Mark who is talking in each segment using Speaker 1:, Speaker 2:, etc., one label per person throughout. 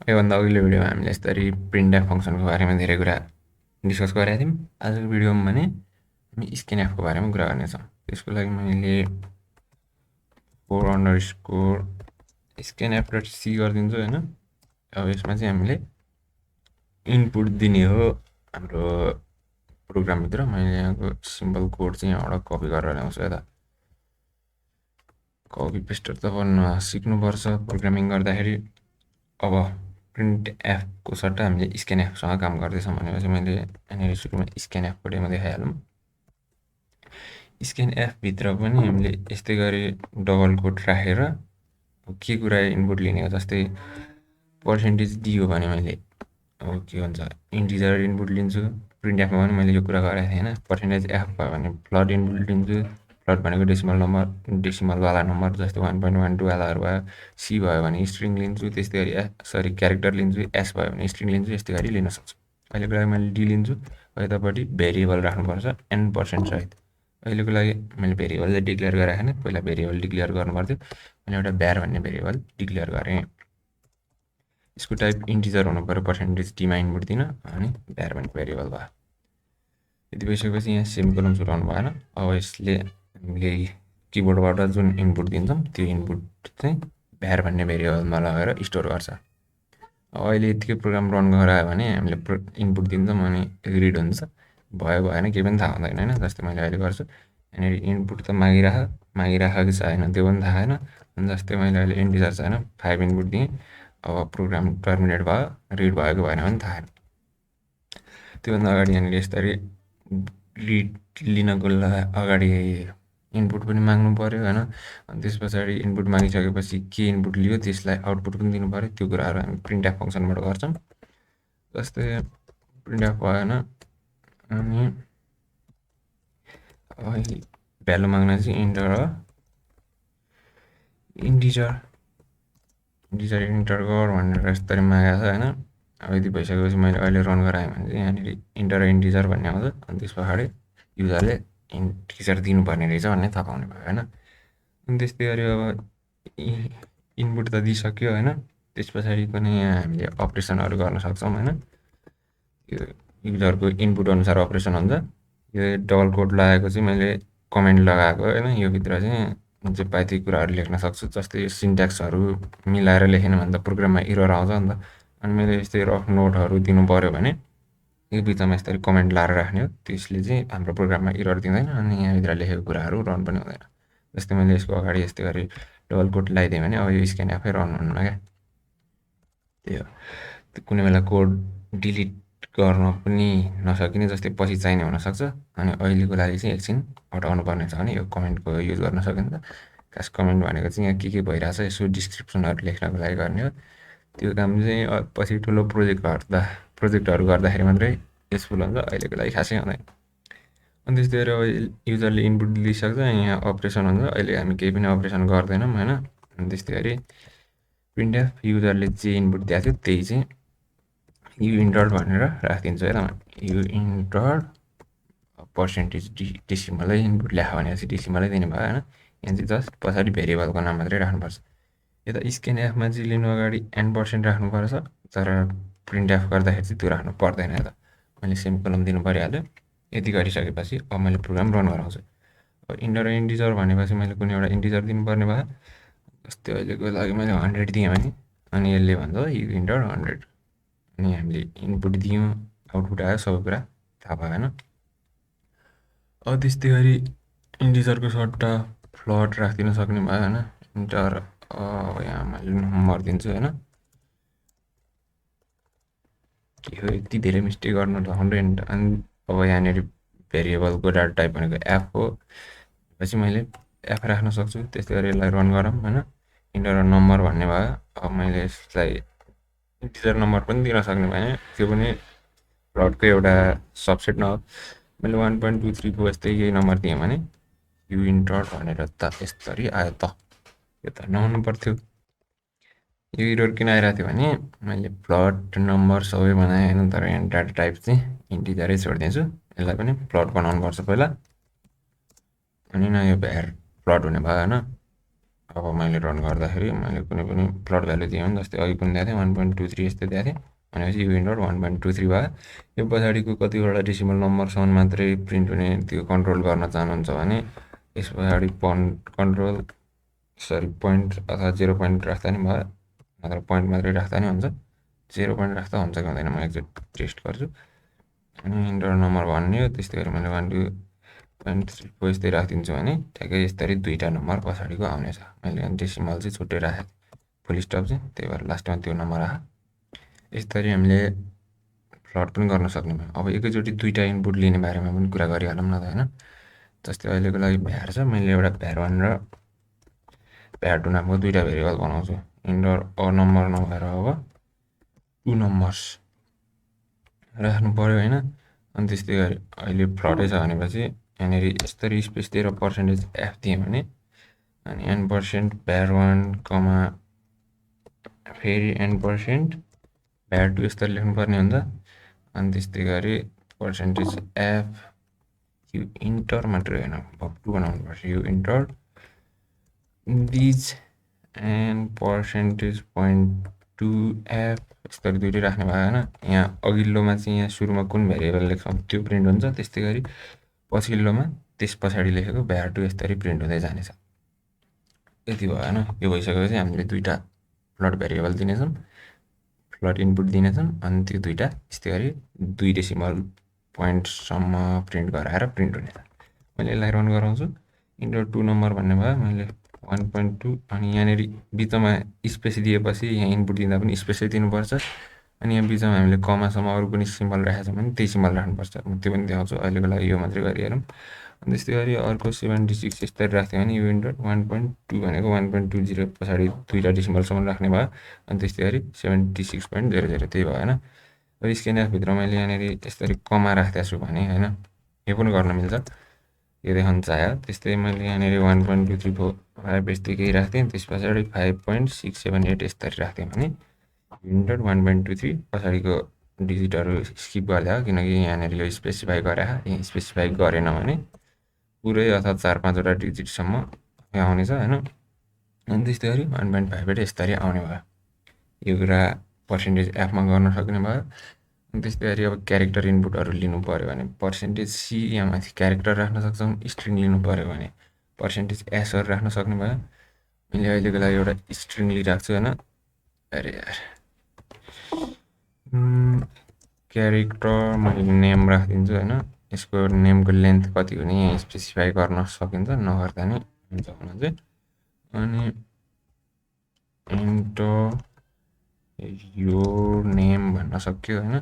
Speaker 1: योभन्दा अघिल्लो भिडियोमा हामीले यसरी प्रिन्टएफ फङ्सनको बारेमा धेरै कुरा डिस्कस गरेका थियौँ। आजको भिडियोमा भने हामी स्क्यानएफको बारेमा कुरा गर्नेछौँ। त्यसको लागि मैले _scanf डट सी गरिदिन्छु होइन। अब यसमा चाहिँ हामीले इनपुट दिने हो हाम्रो प्रोग्रामभित्र। मैले यहाँको सिम्पल कोड चाहिँ यहाँबाट कपी गरेर ल्याउँछु यता। कपी पेस्टहरू त गर्न सिक्नुपर्छ प्रोग्रामिङ गर्दाखेरि। अब प्रिन्ट एफको सट्टा हामीले स्क्यानएफसँग काम गर्दैछौँ भनेपछि मैले यहाँनिर सुरुमा स्क्यानएफबाटै म देखाइहालौँ। स्क्यानएफभित्र पनि हामीले यस्तै गरी डबल कोट राखेर के कुरा इनपुट लिने हो, जस्तै पर्सेन्टेज दियो भने मैले अब के भन्छ इन्टिजर इनपुट लिन्छु। प्रिन्ट एफमा पनि मैले यो कुरा गरेको थिएँ होइन। पर्सेन्टेज एफ भयो भने फ्लट इनपुट लिन्छु। फ्लट भनेको डेसिमल नम्बर, डेसिमलवाला नम्बर जस्तै 1.12 वालाहरू भयो। सी भयो भने स्ट्रिङ लिन्छु। त्यस्तै गरी क्यारेक्टर लिन्छु। एस भयो भने स्ट्रिङ लिन्छु। यस्तै गरी लिन सक्छु। अहिलेको लागि मैले डी लिन्छु। यतापट्टि भेरिएबल राख्नुपर्छ n% सहित। अहिलेको लागि मैले भेरिएबल चाहिँ डिक्लेयर गरेको छैन। पहिला भेरिएबल डिक्लेयर गर्नुपर्थ्यो। मैले एउटा भ्यार भन्ने भेरिएबल डिक्लेयर गरेँ। यसको टाइप इन्टिजर हुनु पऱ्यो पर्सेन्टेज डीमा इनपुट दिन, अनि भ्यार भन्ने भेरिएबल भयो। यति भइसकेपछि यहाँ सेमिकोलन सुटाउनु भएन। अब यसले हामीले किबोर्डबाट जुन इनपुट दिन्छौँ त्यो इनपुट चाहिँ भ्यार भन्ने भेरिएबलमा लगेर स्टोर गर्छ। अब अहिले यतिकै प्रोग्राम रन गरायो भने हामीले इनपुट दिन्छौँ अनि रिड हुन्छ। भयो भएन केही पनि थाहा हुँदैन होइन। जस्तै मैले अहिले गर्छु, यहाँनिर इनपुट त मागिराखेको कि छैन त्यो पनि थाहा छैन। अनि जस्तै मैले अहिले इन्टिजर छैन 5 इनपुट दिएँ। अब प्रोग्राम टर्मिनेट भयो, रिड भयो कि भएन पनि थाहा छैन। त्योभन्दा अगाडि यहाँनिर यसरी रिड लिनको अगाडि इनपुट पनि माग्नु पऱ्यो होइन। अनि त्यस पछाडि इनपुट मागिसकेपछि के इनपुट लियो त्यसलाई आउटपुट पनि दिनु पऱ्यो। त्यो कुराहरू हामी प्रिन्ट एफ फङ्सनबाट गर्छौँ। जस्तै प्रिन्ट एफ भएन अनि भ्यालु माग्न चाहिँ इन्टर हो, इन्टिजर इन्टर गर भनेर यसरी मागेको छ होइन। अब यति भइसकेपछि मैले अहिले रन गराएँ भने चाहिँ यहाँनिर इन्टर इन्टिजर भन्ने आउँछ। अनि त्यस पछाडि युजरले इन्टिजर दिनुपर्ने रहेछ भन्ने थाहा पाउने भयो होइन। अनि त्यस्तै गरी अब इनपुट त दिइसक्यो होइन। त्यस पछाडि पनि यहाँ हामीले अपरेसनहरू गर्न सक्छौँ होइन। यो युजरको इनपुट अनुसार अपरेसन हुन्छ। यो डबल कोड लगाएको चाहिँ मैले कमेन्ट लगाएको होइन। यो भित्र चाहिँ जे पाए त्यही कुराहरू लेख्न सक्छु। जस्तै सिन्ट्याक्सहरू मिलाएर लेखेन भने त प्रोग्राममा इरर आउँछ नि त। अनि मैले यस्तै रफ नोटहरू दिनु पऱ्यो भने यो बिचमा यसरी कमेन्ट लाएर राख्ने हो। त्यसले चाहिँ हाम्रो प्रोग्राममा इरर दिँदैन अनि यहाँभित्र लेखेको कुराहरू रन पनि हुँदैन। जस्तै मैले यसको अगाडि यस्तै गरी डबल कोट लगाइदिएँ भने अब यो स्क्यानएफै रन हुन्न क्या। त्यही हो। कुनै बेला कोड डिलिट गर्न पनि नसकिने, जस्तै पछि चाहिने हुनसक्छ। अनि अहिलेको लागि चाहिँ एकछिन हटाउनु पर्ने छ भने यो कमेन्टको युज गर्न सकिन्छ। खास कमेन्ट भनेको चाहिँ यहाँ के भइरहेछ यसो डिस्क्रिप्सनहरू लेख्नको लागि गर्ने हो। त्यो काम चाहिँ पछि ठुलो प्रोजेक्टहरू गर्दाखेरि मात्रै युजफुल हुन्छ। अहिलेको लागि खासै हुँदैन। अनि त्यस्तै गरी अब युजरले इनपुट दिइसक्छ, यहाँ अपरेसन हुन्छ। अहिले हामी केही पनि अपरेसन गर्दैनौँ होइन। अनि त्यस्तै गरी प्रिन्ट एफ युजरले जे इनपुट दिएको थियो त्यही चाहिँ यु इन्टर भनेर राखिदिन्छु है त। यु इन्टर पर्सेन्टेज डेसिमलै इनपुट ल्यायो भनेपछि डेसिमलै दिने भयो होइन। यहाँ चाहिँ जस्ट पछाडि भेरिएबलको नाम मात्रै राख्नुपर्छ। यता स्क्यानएफमा चाहिँ लिनु अगाडि n% राख्नुपर्छ, तर प्रिन्ट एफ गर्दाखेरि चाहिँ त्यो राख्नु पर्दैन है त। मैले सेमिकोलन दिनु परिहाल्यो। यति गरिसकेपछि अब मैले प्रोग्राम रन गराउँछु। अब इन्टर इन्टिजर भनेपछि मैले कुनै एउटा इन्टिजर दिनुपर्ने भयो। जस्तै अहिलेको लागि मैले 100 दिएँ भने अनि यसले भन्छ यु इन्टर 100। अनि हामीले इनपुट दियौँ, आउटपुट आयो, सबै कुरा थाहा भयो होइन। अब त्यस्तै गरी इन्टिजरको सट्टा फ्लट राखिदिन सक्ने भयो होइन। इन्टर यहाँ मैले नम्बर दिन्छु होइन। यो यति धेरै मिस्टेक गर्नु त 100। अनि अब यहाँनिर भेरिएबलको डाटा टाइप भनेको एफ हो, पछि मैले एफ राख्न सक्छु। त्यस्तै गरी यसलाई रन गरौँ होइन। इन्टर नम्बर भन्ने भयो। अब मैले यसलाई इन्टिजर नम्बर पनि दिन सक्ने भएँ, त्यो पनि फ्लटको एउटा सबसेट न। मैले 1.23 यस्तै यही नम्बर दिएँ भने यु इन्टर भनेर त यसरी आयो त। यो त नहुनु पर्थ्यो। यो इरर किन आइरहेको थियो भने मैले फ्लट नम्बर सबै बनाएँ होइन, तर यहाँ डाटा टाइप चाहिँ इन्टिजरै छोडिदिन्छु। यसलाई पनि फ्लट बनाउनुपर्छ पहिला, अनि न यो भ्यार फ्लट हुने भयो होइन। अब मैले रन गर्दाखेरि मैले कुनै पनि प्लट भ्यालु दिएँ भने जस्तै अघि पनि दिएको थिएँ 1.23 यस्तो दिएको थिएँ भनेपछि यो इन्टर 1.23 भयो। यो पछाडिको कतिवटा डेसिमल नम्बरसम्म मात्रै प्रिन्ट हुने त्यो कन्ट्रोल गर्न चाहनुहुन्छ भने यस पछाडि पोइन्ट अथवा 0 पोइन्ट राख्दा नि भयो, नत्र पोइन्ट मात्रै राख्दा नि हुन्छ। 0 पोइन्ट राख्दा हुन्छ कि हुँदैन म एकचोटि टेस्ट गर्छु। अनि इन्टर नम्बर भन्ने हो, त्यस्तै गरी मैले 1.2.3 यस्तै राखिदिन्छु भने ठ्याक्कै यसरी दुईवटा नम्बर पछाडिको आउनेछ। मैले अनि डेसिमल चाहिँ छुट्टै राखेँ फुल स्टप चाहिँ, त्यही भएर लास्टमा त्यो नम्बर आयो। यसरी हामीले प्लट पनि गर्न सक्ने भयो। अब एकैचोटि दुईवटा इनपुट लिने बारेमा पनि कुरा गरिहालौँ न त होइन। जस्तै अहिलेको लागि भ्यार छ, मैले एउटा भ्यार 1 र भ्यार 2 नामको दुईवटा भेरिएबल बनाउँछु। इन्टर अ नम्बर नभएर अब 2 नम्बर्स राख्नु पऱ्यो होइन। अनि त्यस्तै गरी अहिले फ्लटै छ भनेपछि यहाँनिर यसरी स्पेस दिएर पर्सेन्टेज एफ दिएँ भने अनि n% भ्यार 1 कमा फेरि n% भ्यार 2 यस्तरी लेख्नुपर्ने हुन्छ। अनि त्यस्तै गरी पर्सेन्टेज एफ यो इन्टर मात्रै होइन भक्कु बनाउनुपर्छ। यो enter these and percentage point 2f यस्तरी दुइटै राख्ने भयो होइन। यहाँ अघिल्लोमा चाहिँ यहाँ सुरुमा कुन भेरिएबल लेख्छौँ त्यो प्रिन्ट हुन्छ, त्यस्तै गरी पछिल्लोमा त्यस पछाडि लेखेको भ्यार 2 यस्तरी प्रिन्ट हुँदै जानेछ। यति भयो होइन। यो भइसकेपछि हामीले दुईवटा फ्लट भेरिएबल दिनेछौँ, फ्लट इनपुट दिनेछौँ, अनि त्यो दुईवटा यस्तै गरी 2 डेसिमल पोइन्टसम्म प्रिन्ट गराएर प्रिन्ट हुनेछ। मैले यसलाई रन गराउँछु। इन्टर 2 नम्बर भन्ने भयो, मैले 1.2 अनि यहाँनिर बिचमा स्पेस दिएपछि यहाँ इनपुट दिँदा पनि स्पेसै दिनुपर्छ। अनि यहाँ बिचमा हामीले कमासम्म अरू कुनै सिम्बल राखेको छ भने त्यही सिम्बल राख्नुपर्छ। म त्यो पनि देखाउँछु, अहिलेको लागि यो मात्रै गरिहालौँ। अनि त्यस्तै गरी अर्को 76 यस्तरी राख्थ्यो भने यो इन्टर 1.2 भनेको 1.20 पछाडि दुईवटा डेसिमलसम्म राख्ने भयो। अनि त्यस्तै गरी 76.00 त्यही भयो होइन। अब स्क्यानएफभित्र मैले यहाँनिर यसरी कमा राख्दैछु छु भने होइन, यो पनि गर्न मिल्छ, यो देखाउन चाह्यो। त्यस्तै मैले यहाँनिर 1.234 यस्तै केही राख्थेँ, त्यस पछाडि 5.678 यस्तरी राख्थेँ भने इन्टर 1.23 पछाडिको डिजिटहरू स्किप गरिदियो, किनकि यहाँनिर यो स्पेसिफाई गरे, यहाँ स्पेसिफाई गरेन भने पुरै अथवा 4-5वटा डिजिटसम्म आउनेछ होइन। अनि त्यस्तै गरी 1.5बाट यस्तरी आउने भयो। यो कुरा पर्सेन्टेज एफमा गर्न सक्ने भयो। अनि त्यस्तै गरी अब क्यारेक्टर इनपुटहरू लिनु पऱ्यो भने पर्सेन्टेज सी यहाँ माथि क्यारेक्टर राख्न सक्छौँ। स्ट्रिङ लिनु पऱ्यो भने पर्सेन्टेज एसहरू राख्न सक्ने भयो। मैले अहिलेको लागि एउटा स्ट्रिङ लिइराख्छु होइन। अरे यार क्यारेक्टर मैले नेम राखिदिन्छु होइन। यसको नेमको लेन्थ कति हुने यहाँ स्पेसिफाई गर्न सकिन्छ, नगर्दा नि हुन्छ हुन चाहिँ। अनि इन्टर यो नेम भन्न सक्यो होइन।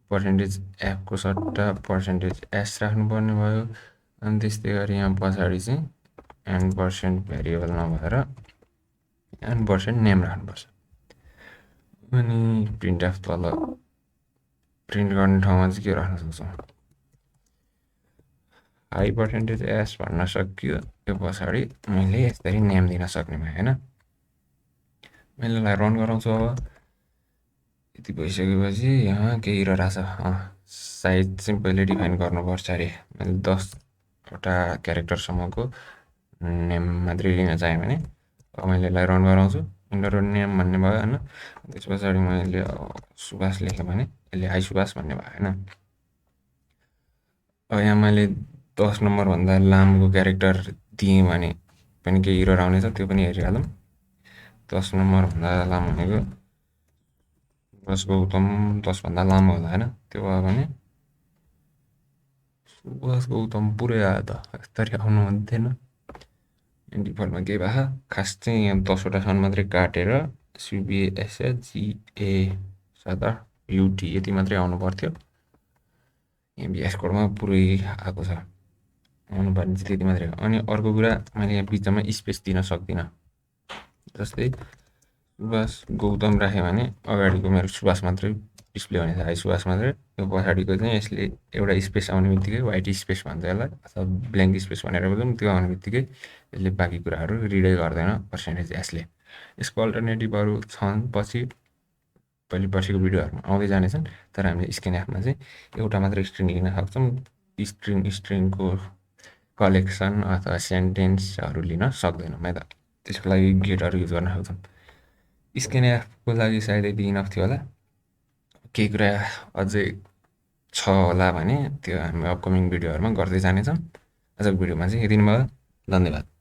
Speaker 1: पर्सेन्टेज एफको सट्टा पर्सेन्टेज एस राख्नुपर्ने भयो। अनि त्यस्तै गरी यहाँ पछाडि चाहिँ n% भेरिएबल नभएर n% नेम राख्नुपर्छ। अनि प्रिन्ट एफ तल प्रिन्ट गर्ने ठाउँमा चाहिँ के राख्न सक्छौँ, हाई पर्सेन्टेज एस भन्न सकियो। त्यो पछाडि मैले यसरी नेम दिन सक्ने भएँ होइन। मैले यसलाई रन गराउँछु। अब यति भइसकेपछि यहाँ केही रहेछ, साइज चाहिँ पहिले डिफाइन गर्नुपर्छ अरे। मैले 10वटा क्यारेक्टरसम्मको नेम मात्रै लिन चाहेँ भने अब मैले यसलाई रन गराउँछु। इन्टर नेम भन्ने भयो होइन। त्यस पछाडि मैले सुभाष लेखेँ भने यसले हाई सुभाष भन्ने भयो होइन। अब यहाँ मैले 10 नम्बरभन्दा लामोको क्यारेक्टर दिएँ भने पनि केही एरर आउनेछ, त्यो पनि हेरिहालौँ। 10 नम्बरभन्दा लामो भनेको सुभाष गौतम 10भन्दा लामो होला होइन। त्यो भयो भने सुभाष गौतम पुरै आयो त, यस्तरी आउनु हुन्थेन। डिफल्टमा केही भए खास चाहिँ यहाँ 10वटासम्म मात्रै काटेर सुबिएसजिए सादा युटी यति मात्रै आउनु पर्थ्यो। यहाँ बिएस कोडमा पुरै आएको छ, आउनुपर्ने चाहिँ त्यति मात्रै हो। अनि अर्को कुरा मैले यहाँ बिचमा स्पेस दिन सक्दिनँ। जस्तै सुभाष गौतम राखेँ भने अगाडिको मेरो सुभाष मात्रै डिस्प्ले हुनेछ, हाई सुभाष मात्रै। यो पछाडिको चाहिँ यसले एउटा स्पेस आउने बित्तिकै वाइट स्पेस भन्छ यसलाई, अथवा ब्ल्याङ्क स्पेस भनेर बोल्छौँ। त्यो आउने बित्तिकै यसले बाँकी कुराहरू रिडै गर्दैन पर्सेन्टेज एसले। यसको अल्टरनेटिभहरू छन्, पहिले पर्सिको भिडियोहरूमा आउँदै जानेछन्। तर हामीले स्क्यानएफमा चाहिँ एउटा मात्र स्ट्रिङ लिन सक्छौँ। स्ट्रिङको कलेक्सन अथवा सेन्टेन्सहरू लिन सक्दैनौँ है त। त्यसको लागि गेटहरू युज गर्न सक्छौँ। स्क्यानएफको लागि सायद यति इनफ थियो होला। केही कुरा अझै छ होला भने त्यो हामी अपकमिङ भिडियोहरूमा गर्दै जानेछौँ। आजको भिडियोमा चाहिँ यति नै भयो। धन्यवाद।